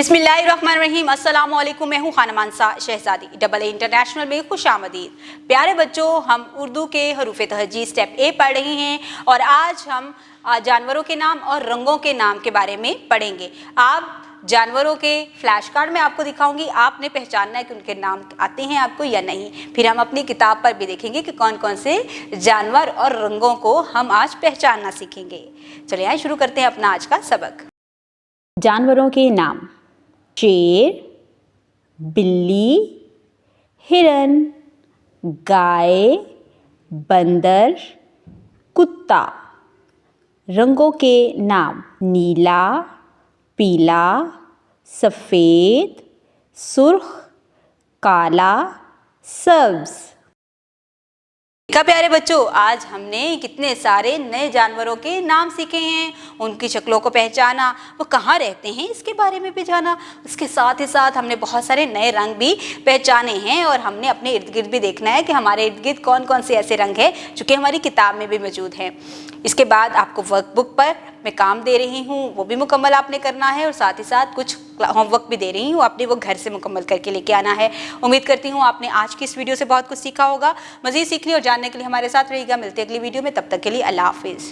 बिस्मिल्लाहिर्रहमानिर्रहीम। अस्सलाम वालेकुम। मैं हूँ खाना मानसा शहजादी। डबल ए इंटरनेशनल में खुश आमदीद। प्यारे बच्चों, हम उर्दू के हरूफ तहजी स्टेप ए पढ़ रहे हैं और आज हम जानवरों के नाम और रंगों के नाम के बारे में पढ़ेंगे। आप जानवरों के फ्लैश कार्ड में आपको दिखाऊंगी, आपने पहचानना है कि उनके नाम आते हैं आपको या नहीं। फिर हम अपनी किताब पर भी देखेंगे कि कौन कौन से जानवर और रंगों को हम आज पहचानना सीखेंगे। चलिए आइए शुरू करते हैं अपना आज का सबक। जानवरों के नाम: शेर, बिल्ली, हिरन, गाय, बंदर, कुत्ता। रंगों के नाम: नीला, पीला, सफ़ेद, सुर्ख, काला, सब्ज। देखा प्यारे बच्चों, आज हमने कितने सारे नए जानवरों के नाम सीखे हैं, उनकी शक्लों को पहचाना, वो कहाँ रहते हैं इसके बारे में भी जाना। उसके साथ ही साथ हमने बहुत सारे नए रंग भी पहचाने हैं और हमने अपने इर्द गिर्द भी देखना है कि हमारे इर्द गिर्द कौन कौन से ऐसे रंग हैं जो कि हमारी किताब में भी मौजूद हैं। इसके बाद आपको वर्कबुक पर मैं काम दे रही हूँ, वो भी मुकम्मल आपने करना है और साथ ही साथ कुछ होमवर्क भी दे रही हूँ, आपने वो घर से मुकम्मल करके लेके आना है। उम्मीद करती हूँ आपने आज की इस वीडियो से बहुत कुछ सीखा होगा। मज़ीद सीखने और जानने के लिए हमारे साथ रहिएगा। मिलते हैं अगली वीडियो में, तब तक के लिए अल्लाह हाफिज़।